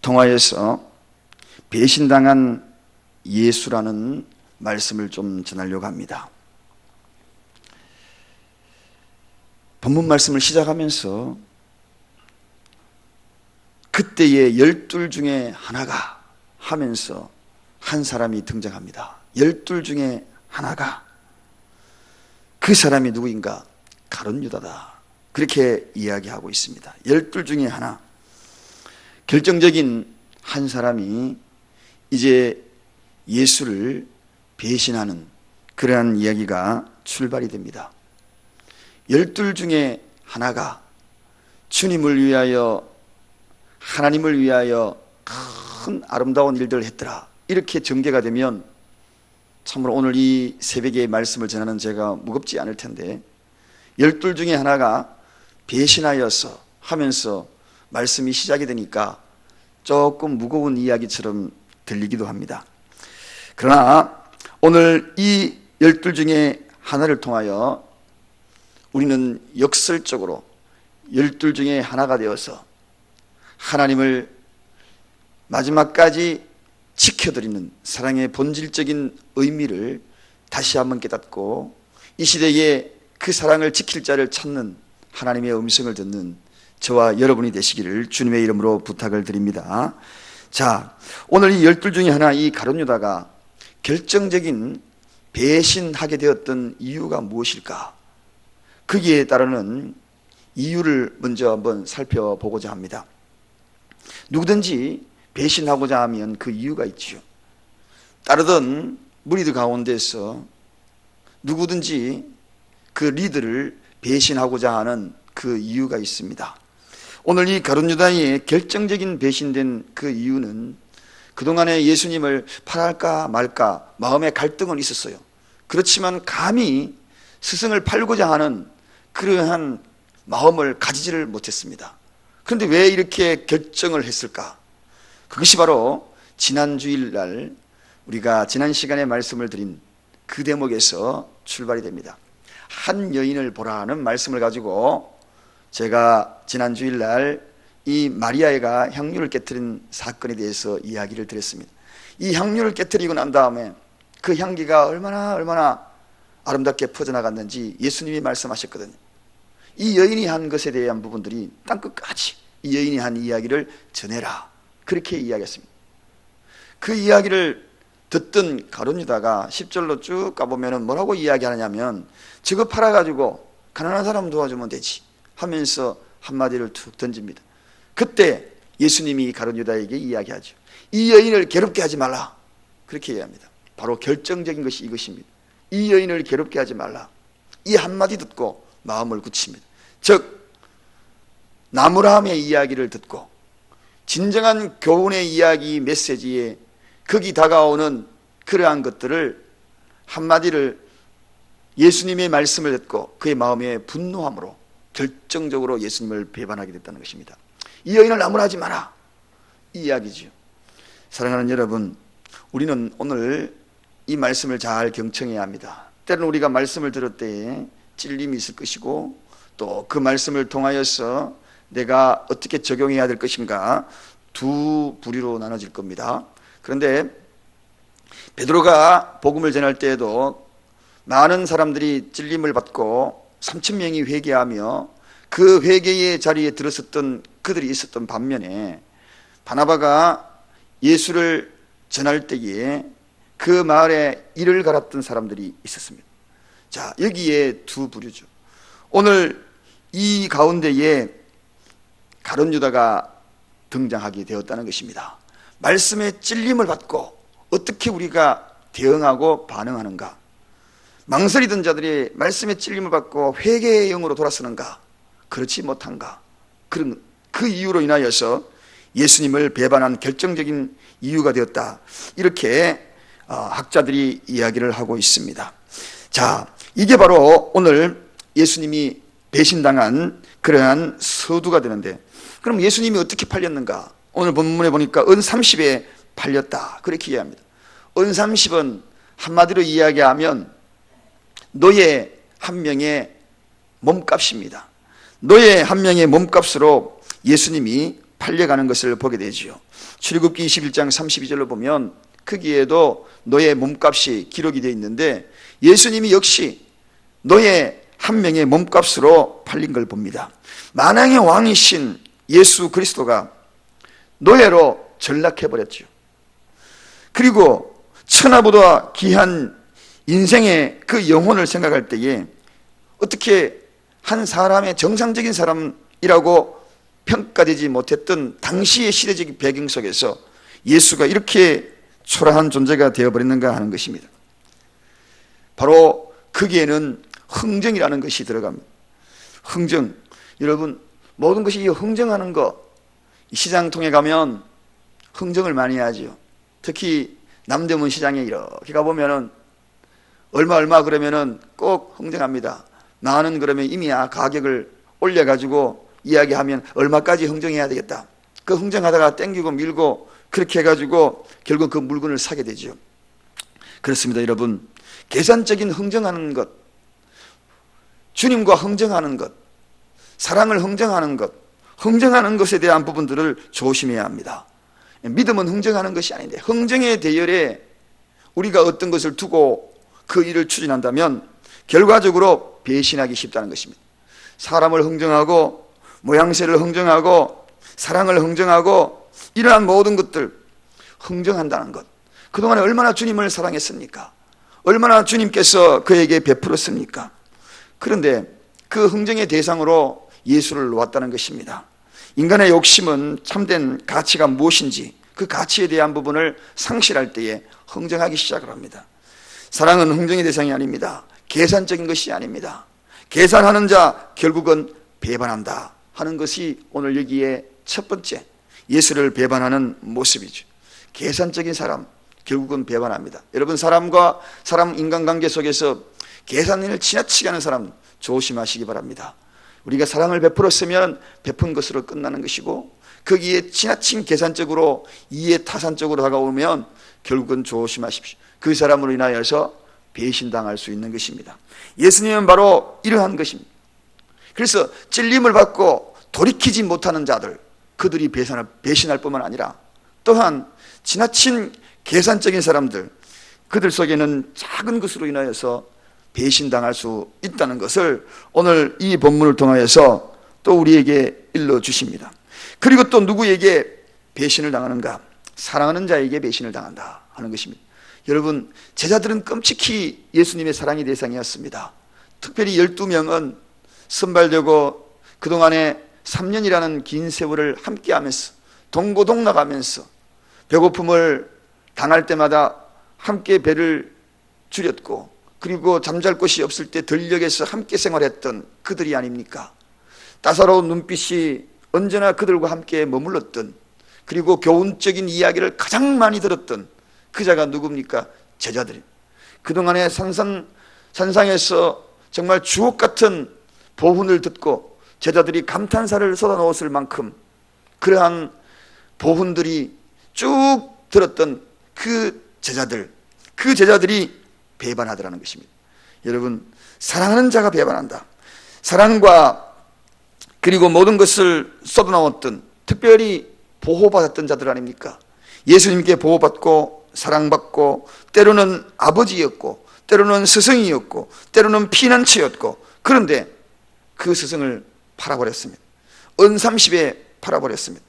통하여서 배신당한 예수라는 말씀을 좀 전하려고 합니다. 본문 말씀을 시작하면서 그때의 12 중에 하나가 하면서 한 사람이 등장합니다. 12 중에 하나가, 그 사람이 누구인가? 가룟 유다다, 그렇게 이야기하고 있습니다. 12 중에 하나, 결정적인 한 사람이 이제 예수를 배신하는 그러한 이야기가 출발이 됩니다. 12 중에 하나가 주님을 위하여, 하나님을 위하여 큰 아름다운 일들을 했더라, 이렇게 전개가 되면 참으로 오늘 이 새벽에 말씀을 전하는 제가 무겁지 않을 텐데, 12 중에 하나가 배신하여서 하면서 말씀이 시작이 되니까 조금 무거운 이야기처럼 들리기도 합니다. 그러나 오늘 이 12 중에 하나를 통하여 우리는 역설적으로 12 중에 하나가 되어서 하나님을 마지막까지 지켜드리는 사랑의 본질적인 의미를 다시 한번 깨닫고 이 시대에 그 사랑을 지킬 자를 찾는 하나님의 음성을 듣는 저와 여러분이 되시기를 주님의 이름으로 부탁을 드립니다. 자, 오늘 이 12 중에 하나, 이 가룟 유다가 결정적인 배신하게 되었던 이유가 무엇일까? 거기에 따르는 이유를 먼저 한번 살펴보고자 합니다. 누구든지 배신하고자 하면 그 이유가 있지요. 따르던 무리들 가운데서 누구든지 그 리더를 배신하고자 하는 그 이유가 있습니다. 오늘 이 가룟 유다의 결정적인 배신된 그 이유는 그동안에 예수님을 팔할까 말까 마음의 갈등은 있었어요. 그렇지만 감히 스승을 팔고자 하는 그러한 마음을 가지지를 못했습니다. 그런데 왜 이렇게 결정을 했을까? 그것이 바로 지난 주일날 우리가 지난 시간에 말씀을 드린 그 대목에서 출발이 됩니다. 한 여인을 보라 하는 말씀을 가지고 제가 지난 주일날 이 마리아가 향유를 깨뜨린 사건에 대해서 이야기를 드렸습니다. 이 향유를 깨뜨리고 난 다음에 그 향기가 얼마나 아름답게 퍼져나갔는지 예수님이 말씀하셨거든요. 이 여인이 한 것에 대한 부분들이 땅끝까지 이 여인이 한 이야기를 전해라, 그렇게 이야기했습니다. 그 이야기를 듣던 가룟 유다가 10절로 쭉 가보면 뭐라고 이야기하냐면, 저거 팔아가지고 가난한 사람 도와주면 되지 하면서 한마디를 툭 던집니다. 그때 예수님이 가룟 유다에게 이야기하죠. 이 여인을 괴롭게 하지 말라, 그렇게 이야기합니다. 바로 결정적인 것이 이것입니다. 이 여인을 괴롭게 하지 말라, 이 한마디 듣고 마음을 굳힙니다. 즉 나무라함의 이야기를 듣고 진정한 교훈의 이야기 메시지에 거기 다가오는 그러한 것들을 한마디를 예수님의 말씀을 듣고 그의 마음의 분노함으로 결정적으로 예수님을 배반하게 됐다는 것입니다. 이 여인을 나무라하지 마라, 이 이야기지요. 사랑하는 여러분, 우리는 오늘 이 말씀을 잘 경청해야 합니다. 때로는 우리가 말씀을 들을 때에 찔림이 있을 것이고 또 그 말씀을 통하여서 내가 어떻게 적용해야 될 것인가 두 부류로 나눠질 겁니다. 그런데 베드로가 복음을 전할 때에도 많은 사람들이 찔림을 받고 3,000명이 회개하며 그 회개의 자리에 들어섰던 그들이 있었던 반면에 바나바가 예수를 전할 때에 그 마을에 이를 갈았던 사람들이 있었습니다. 자, 여기에 두 부류죠. 오늘 이 가운데에 가룟 유다가 등장하게 되었다는 것입니다. 말씀의 찔림을 받고 어떻게 우리가 대응하고 반응하는가? 망설이던 자들이 말씀의 찔림을 받고 회개의 영으로 돌아서는가? 그렇지 못한가? 그런 그 이유로 인하여서 예수님을 배반한 결정적인 이유가 되었다, 이렇게 학자들이 이야기를 하고 있습니다. 자, 이게 바로 오늘 예수님이 배신당한 그러한 서두가 되는데, 그럼 예수님이 어떻게 팔렸는가? 오늘 본문에 보니까 은 30에 팔렸다, 그렇게 이야기합니다. 은 30은 한마디로 이야기하면 노예 한 명의 몸값입니다. 노예 한 명의 몸값으로 예수님이 팔려가는 것을 보게 되지요. 출애굽기 21장 32절로 보면 거기에도 노예 몸값이 기록이 되어 있는데 예수님이 역시 노예 한 명의 몸값으로 팔린 걸 봅니다. 만왕의 왕이신 예수 그리스도가 노예로 전락해버렸죠. 그리고 천하보다 귀한 인생의 그 영혼을 생각할 때에 어떻게 한 사람의 정상적인 사람이라고 평가되지 못했던 당시의 시대적 배경 속에서 예수가 이렇게 초라한 존재가 되어버렸는가 하는 것입니다. 바로 거기에는 흥정이라는 것이 들어갑니다. 흥정. 여러분, 모든 것이 흥정하는 것, 시장통에 가면 흥정을 많이 하죠. 특히 남대문 시장에 이렇게 가보면은 얼마 그러면은 꼭 흥정합니다. 나는 그러면 이미 가격을 올려가지고 이야기하면 얼마까지 흥정해야 되겠다. 그 흥정하다가 땡기고 밀고 그렇게 해가지고 결국 그 물건을 사게 되죠. 그렇습니다, 여러분. 계산적인 흥정하는 것, 주님과 흥정하는 것, 사랑을 흥정하는 것, 흥정하는 것에 대한 부분들을 조심해야 합니다. 믿음은 흥정하는 것이 아닌데 흥정의 대열에 우리가 어떤 것을 두고 그 일을 추진한다면 결과적으로 배신하기 쉽다는 것입니다. 사람을 흥정하고 모양새를 흥정하고 사랑을 흥정하고 이러한 모든 것들 흥정한다는 것, 그동안에 얼마나 주님을 사랑했습니까? 얼마나 주님께서 그에게 베풀었습니까? 그런데 그 흥정의 대상으로 예수를 놓았다는 것입니다. 인간의 욕심은 참된 가치가 무엇인지 그 가치에 대한 부분을 상실할 때에 흥정하기 시작을 합니다. 사랑은 흥정의 대상이 아닙니다. 계산적인 것이 아닙니다. 계산하는 자 결국은 배반한다 하는 것이 오늘 여기에 첫 번째 예수를 배반하는 모습이죠. 계산적인 사람 결국은 배반합니다. 여러분, 사람과 사람 인간관계 속에서 계산을 지나치게 하는 사람 조심하시기 바랍니다. 우리가 사랑을 베풀었으면 베푼 것으로 끝나는 것이고 거기에 지나친 계산적으로 이해타산적으로 다가오면 결국은 조심하십시오. 그 사람으로 인하여서 배신당할 수 있는 것입니다. 예수님은 바로 이러한 것입니다. 그래서 찔림을 받고 돌이키지 못하는 자들, 그들이 배신할 뿐만 아니라 또한 지나친 계산적인 사람들, 그들 속에는 작은 것으로 인하여서 배신당할 수 있다는 것을 오늘 이 본문을 통하여서 또 우리에게 일러주십니다. 그리고 또 누구에게 배신을 당하는가? 사랑하는 자에게 배신을 당한다 하는 것입니다. 여러분, 제자들은 끔찍히 예수님의 사랑의 대상이었습니다. 특별히 12명은 선발되고 그동안에 3년이라는 긴 세월을 함께하면서 동고동락하면서 배고픔을 당할 때마다 함께 배를 줄였고 그리고 잠잘 곳이 없을 때 들녘에서 함께 생활했던 그들이 아닙니까? 따사로운 눈빛이 언제나 그들과 함께 머물렀던, 그리고 교훈적인 이야기를 가장 많이 들었던 그 자가 누굽니까? 제자들입니다. 그동안에 산상에서 정말 주옥 같은 보훈을 듣고 제자들이 감탄사를 쏟아놓았을 만큼 그러한 보훈들이 쭉 들었던 그 제자들이 배반하더라는 것입니다. 여러분, 사랑하는 자가 배반한다. 사랑과 그리고 모든 것을 쏟아놓았던, 특별히 보호받았던 자들 아닙니까? 예수님께 보호받고 사랑받고 때로는 아버지였고 때로는 스승이었고 때로는 피난처였고, 그런데 그 스승을 팔아버렸습니다. 은삼십에 팔아버렸습니다.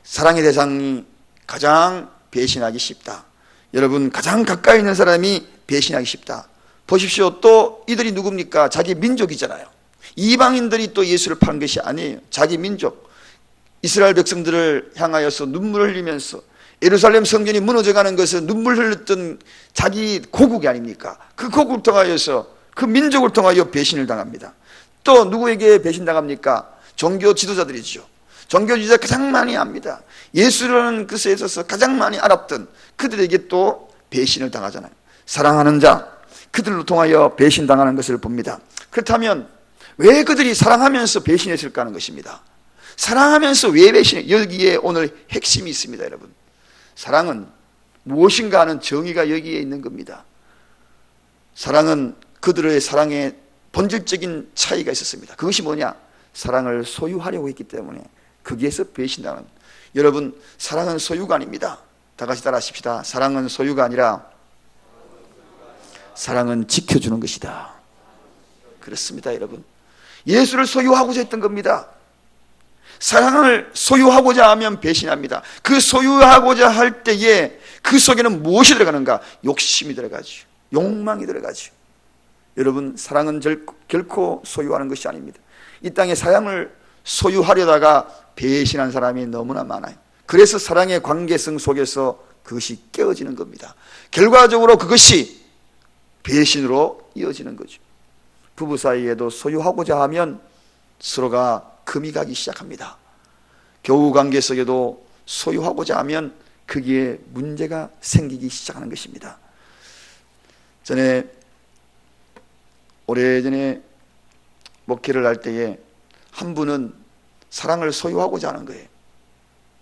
사랑의 대상이 가장 배신하기 쉽다. 여러분, 가장 가까이 있는 사람이 배신하기 쉽다. 보십시오. 또 이들이 누굽니까? 자기 민족이잖아요. 이방인들이 또 예수를 판 것이 아니에요. 자기 민족, 이스라엘 백성들을 향하여서 눈물을 흘리면서 예루살렘 성전이 무너져가는 것을 눈물 흘렸던 자기 고국이 아닙니까? 그 고국을 통하여서 그 민족을 통하여 배신을 당합니다. 또 누구에게 배신당합니까? 종교 지도자들이죠. 종교 지도자 가장 많이 압니다. 예수라는 것에 있어서 가장 많이 알았던 그들에게 또 배신을 당하잖아요. 사랑하는 자, 그들로 통하여 배신당하는 것을 봅니다. 그렇다면 왜 그들이 사랑하면서 배신했을까 하는 것입니다. 사랑하면서 왜 배신해? 여기에 오늘 핵심이 있습니다, 여러분. 사랑은 무엇인가 하는 정의가 여기에 있는 겁니다. 사랑은 그들의 사랑에 본질적인 차이가 있었습니다. 그것이 뭐냐? 사랑을 소유하려고 했기 때문에 거기에서 배신당하는. 여러분, 사랑은 소유가 아닙니다. 다 같이 따라하십시다. 사랑은 소유가 아니라 사랑은 지켜주는 것이다. 그렇습니다, 여러분. 예수를 소유하고자 했던 겁니다. 사랑을 소유하고자 하면 배신합니다. 그 소유하고자 할 때에 그 속에는 무엇이 들어가는가? 욕심이 들어가죠. 욕망이 들어가죠. 여러분, 사랑은 결코 소유하는 것이 아닙니다. 이 땅에 사랑을 소유하려다가 배신한 사람이 너무나 많아요. 그래서 사랑의 관계성 속에서 그것이 깨어지는 겁니다. 결과적으로 그것이 배신으로 이어지는 거죠. 부부 사이에도 소유하고자 하면 서로가 금이 가기 시작합니다. 교우 관계 속에도 소유하고자 하면 거기에 문제가 생기기 시작하는 것입니다. 오래전에 목회를 할 때에 한 분은 사랑을 소유하고자 하는 거예요.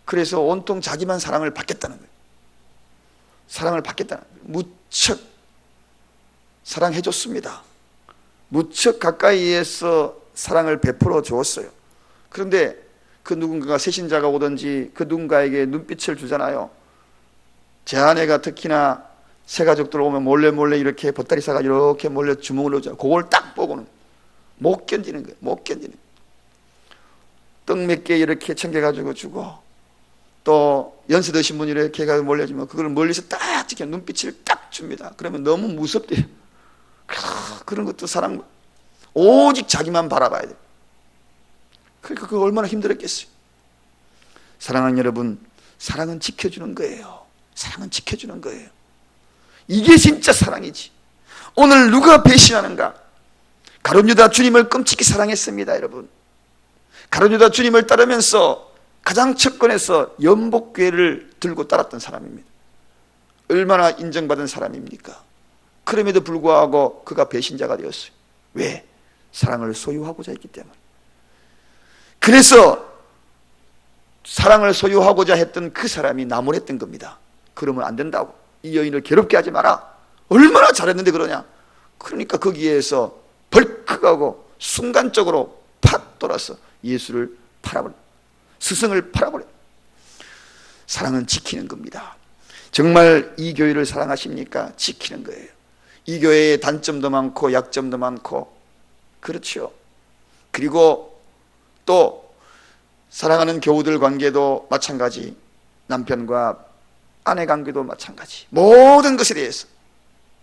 그래서 온통 자기만 사랑을 받겠다는 거예요. 사랑을 받겠다는 거예요. 무척 사랑해줬습니다. 무척 가까이에서 사랑을 베풀어 주었어요. 그런데 그 누군가가 새신자가 오든지 그 누군가에게 눈빛을 주잖아요. 제 아내가 특히나 새 가족들 오면 몰래 이렇게 보따리 싸가 이렇게 몰래 주먹을 넣죠. 그걸 딱 보고는 못 견디는 거예요. 못 견디는 거예요. 떡 몇 개 이렇게 챙겨가지고 주고, 또 연세 드신 분이 이렇게 해가지고 몰려주면 그걸 멀리서 딱 지켜 눈빛을 딱 줍니다. 그러면 너무 무섭대요. 그런 것도 사랑, 오직 자기만 바라봐야 돼요. 그러니까 그거 얼마나 힘들었겠어요. 사랑하는 여러분, 사랑은 지켜주는 거예요. 사랑은 지켜주는 거예요. 이게 진짜 사랑이지. 오늘 누가 배신하는가? 가룟 유다 주님을 끔찍히 사랑했습니다, 여러분. 가룟 유다 주님을 따르면서 가장 첫권에서 연복궤를 들고 따랐던 사람입니다. 얼마나 인정받은 사람입니까? 그럼에도 불구하고 그가 배신자가 되었어요. 왜? 사랑을 소유하고자 했기 때문에. 그래서 사랑을 소유하고자 했던 그 사람이 나무랬던 겁니다. 그러면 안 된다고. 이 여인을 괴롭게 하지 마라. 얼마나 잘했는데 그러냐. 그러니까 거기에서 벌컥하고 순간적으로 팍 돌아서 예수를 팔아버려, 스승을 팔아버려. 사랑은 지키는 겁니다. 정말 이 교회를 사랑하십니까? 지키는 거예요. 이 교회에 단점도 많고 약점도 많고, 그렇죠. 그리고 또 사랑하는 교우들 관계도 마찬가지, 남편과 아내 관계도 마찬가지, 모든 것에 대해서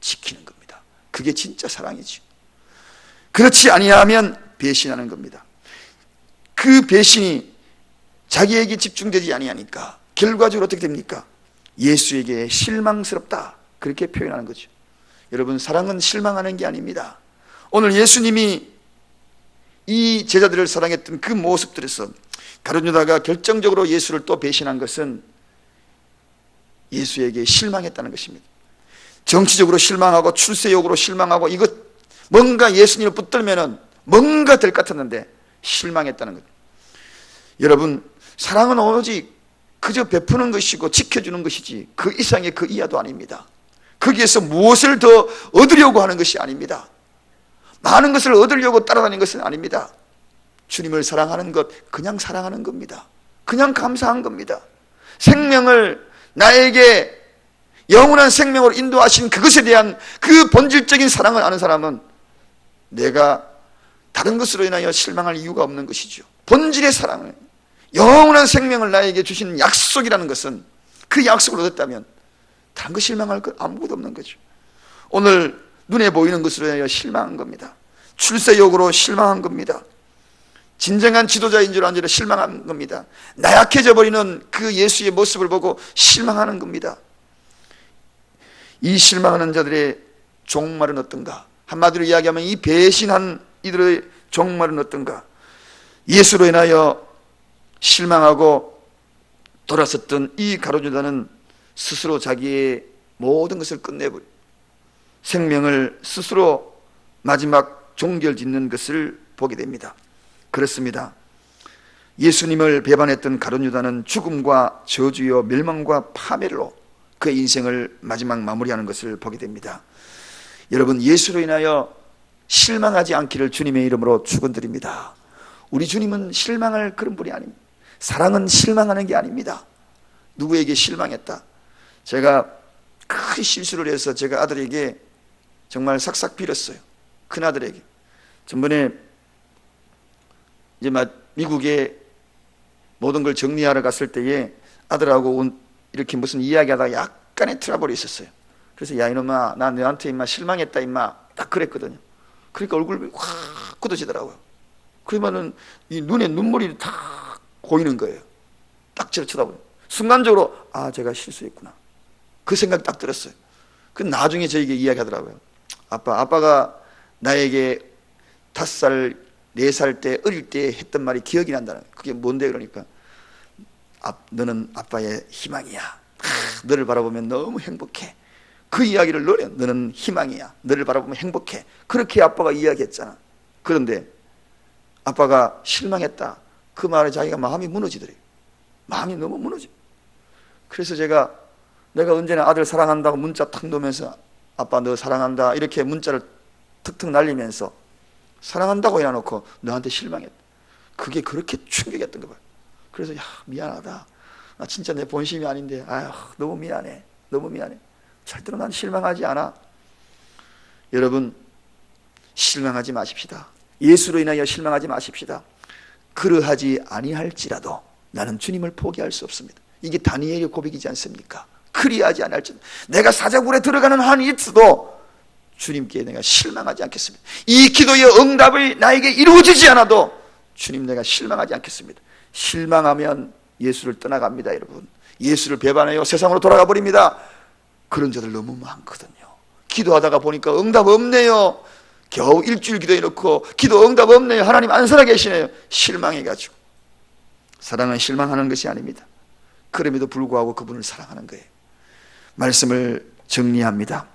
지키는 겁니다. 그게 진짜 사랑이죠. 그렇지 아니하면 배신하는 겁니다. 그 배신이 자기에게 집중되지 아니하니까 결과적으로 어떻게 됩니까? 예수에게 실망스럽다, 그렇게 표현하는 거죠. 여러분, 사랑은 실망하는 게 아닙니다. 오늘 예수님이 이 제자들을 사랑했던 그 모습들에서 가룟 유다가 결정적으로 예수를 또 배신한 것은 예수에게 실망했다는 것입니다. 정치적으로 실망하고 출세욕으로 실망하고, 이것 뭔가 예수님을 붙들면은 뭔가 될 것 같았는데 실망했다는 것. 여러분, 사랑은 오로지 그저 베푸는 것이고 지켜주는 것이지 그 이상의 그 이하도 아닙니다. 거기에서 무엇을 더 얻으려고 하는 것이 아닙니다. 많은 것을 얻으려고 따라다니는 것은 아닙니다. 주님을 사랑하는 것, 그냥 사랑하는 겁니다. 그냥 감사한 겁니다. 생명을 나에게 영원한 생명으로 인도하신 그것에 대한 그 본질적인 사랑을 아는 사람은 내가 다른 것으로 인하여 실망할 이유가 없는 것이죠. 본질의 사랑을, 영원한 생명을 나에게 주신 약속이라는 것은, 그 약속을 얻었다면 다른 거 실망할 것 아무것도 없는 거죠. 오늘 눈에 보이는 것으로 인하여 실망한 겁니다. 출세욕으로 실망한 겁니다. 진정한 지도자인 줄 아는 실망한 겁니다. 나약해져 버리는 그 예수의 모습을 보고 실망하는 겁니다. 이 실망하는 자들의 종말은 어떤가? 한마디로 이야기하면 이 배신한 이들의 종말은 어떤가? 예수로 인하여 실망하고 돌아섰던 이 가룟 유다는 스스로 자기의 모든 것을 끝내버려 생명을 스스로 마지막 종결 짓는 것을 보게 됩니다. 그렇습니다. 예수님을 배반했던 가룟 유다는 죽음과 저주요 멸망과 파멸로 그의 인생을 마지막 마무리하는 것을 보게 됩니다. 여러분, 예수로 인하여 실망하지 않기를 주님의 이름으로 축원드립니다. 우리 주님은 실망할 그런 분이 아닙니다. 사랑은 실망하는 게 아닙니다. 누구에게 실망했다. 제가 큰 실수를 해서 제가 아들에게 정말 삭삭 빌었어요. 큰아들에게. 전번에 이제 막 미국에 모든 걸 정리하러 갔을 때에 아들하고 이렇게 무슨 이야기하다가 약간의 트러블이 있었어요. 그래서 야 이놈아, 나 너한테 임마 실망했다 임마, 딱 그랬거든요. 그러니까 얼굴이 확 굳어지더라고요. 그러면은 이 눈에 눈물이 탁 고이는 거예요. 딱 저를 쳐다보요. 순간적으로 아 제가 실수했구나, 그 생각이 딱 들었어요. 그 나중에 저에게 이야기하더라고요. 아빠가 나에게 5살, 4살 때 어릴 때 했던 말이 기억이 난다는 거예요. 그게 뭔데 그러니까 너는 아빠의 희망이야. 너를 바라보면 너무 행복해. 그 이야기를 너는 희망이야. 너를 바라보면 행복해. 그렇게 아빠가 이야기했잖아. 그런데 아빠가 실망했다, 그 말에 자기가 마음이 무너지더래요. 마음이 너무 무너져. 그래서 내가 언제나 아들 사랑한다고 문자 탁 놓으면서 아빠 너 사랑한다 이렇게 문자를 툭툭 날리면서 사랑한다고 해놓고 너한테 실망했다. 그게 그렇게 충격이었던 거 봐요. 그래서 야 미안하다, 나 진짜 내 본심이 아닌데 아휴 너무 미안해, 너무 미안해. 절대로 난 실망하지 않아. 여러분 실망하지 마십시다. 예수로 인하여 실망하지 마십시다. 그러하지 아니할지라도 나는 주님을 포기할 수 없습니다. 이게 다니엘의 고백이지 않습니까? 그리하지 아니할지라도 내가 사자굴에 들어가는 한이 있어도 주님께 내가 실망하지 않겠습니다. 이 기도의 응답이 나에게 이루어지지 않아도 주님 내가 실망하지 않겠습니다. 실망하면 예수를 떠나갑니다. 여러분 예수를 배반해요 세상으로 돌아가 버립니다. 그런 자들 너무 많거든요. 기도하다가 보니까 응답 없네요. 겨우 일주일 기도해놓고 기도 응답 없네요. 하나님 안 살아계시네요. 실망해가지고. 사랑은 실망하는 것이 아닙니다. 그럼에도 불구하고 그분을 사랑하는 거예요. 말씀을 정리합니다.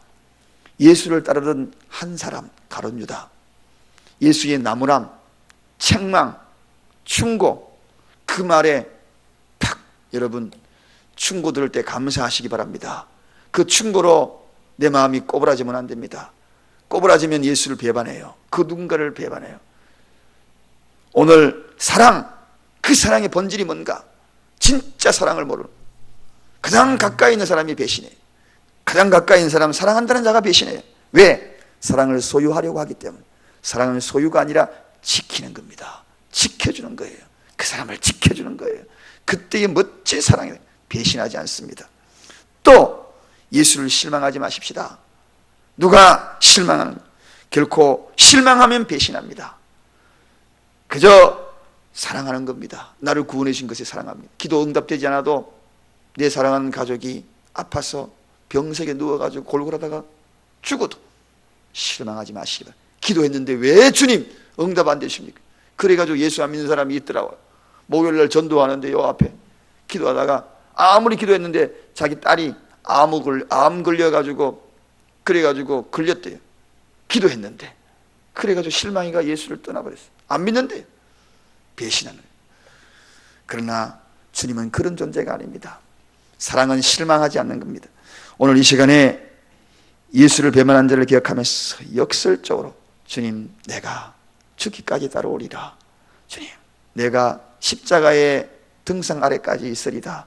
예수를 따르던 한 사람 가룟 유다, 예수의 나무람, 책망, 충고, 그 말에 탁 여러분 충고 들을 때 감사하시기 바랍니다. 그 충고로 내 마음이 꼬부라지면 안 됩니다. 꼬부라지면 예수를 배반해요. 그 누군가를 배반해요. 오늘 사랑, 그 사랑의 본질이 뭔가? 진짜 사랑을 모르는, 가장 가까이 있는 사람이 배신해요. 가장 가까이 있는 사람, 사랑한다는 자가 배신해요. 왜? 사랑을 소유하려고 하기 때문에. 사랑은 소유가 아니라 지키는 겁니다. 지켜주는 거예요. 그 사람을 지켜주는 거예요. 그때의 멋진 사랑이 배신하지 않습니다. 또 예수를 실망하지 마십시다. 누가 실망하는, 결코 실망하면 배신합니다. 그저 사랑하는 겁니다. 나를 구원해 주신 것에 사랑합니다. 기도 응답되지 않아도 내 사랑하는 가족이 아파서 병석에 누워가지고 골골하다가 죽어도 실망하지 마시기 바랍니다. 기도했는데 왜 주님 응답 안 되십니까? 그래가지고 예수 안 믿는 사람이 있더라고요. 목요일날 전도하는데 요 앞에 기도하다가 아무리 기도했는데 자기 딸이 암 걸려가지고 그래가지고 걸렸대요. 기도했는데. 그래가지고 실망이가 예수를 떠나버렸어요. 안 믿는데요. 배신하는 거예요. 그러나 주님은 그런 존재가 아닙니다. 사랑은 실망하지 않는 겁니다. 오늘 이 시간에 예수를 배반한 자를 기억하면서 역설적으로 주님 내가 죽기까지 따라오리라. 주님 내가 십자가의 등상 아래까지 있으리다.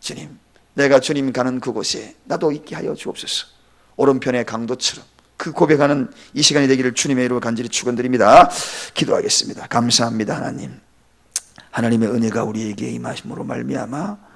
주님 내가 주님 가는 그곳에 나도 있게 하여 주옵소서. 오른편의 강도처럼 그 고백하는 이 시간이 되기를 주님의 이름으로 간절히 축원드립니다. 기도하겠습니다. 감사합니다. 하나님, 하나님의 은혜가 우리에게 임하심으로 말미암아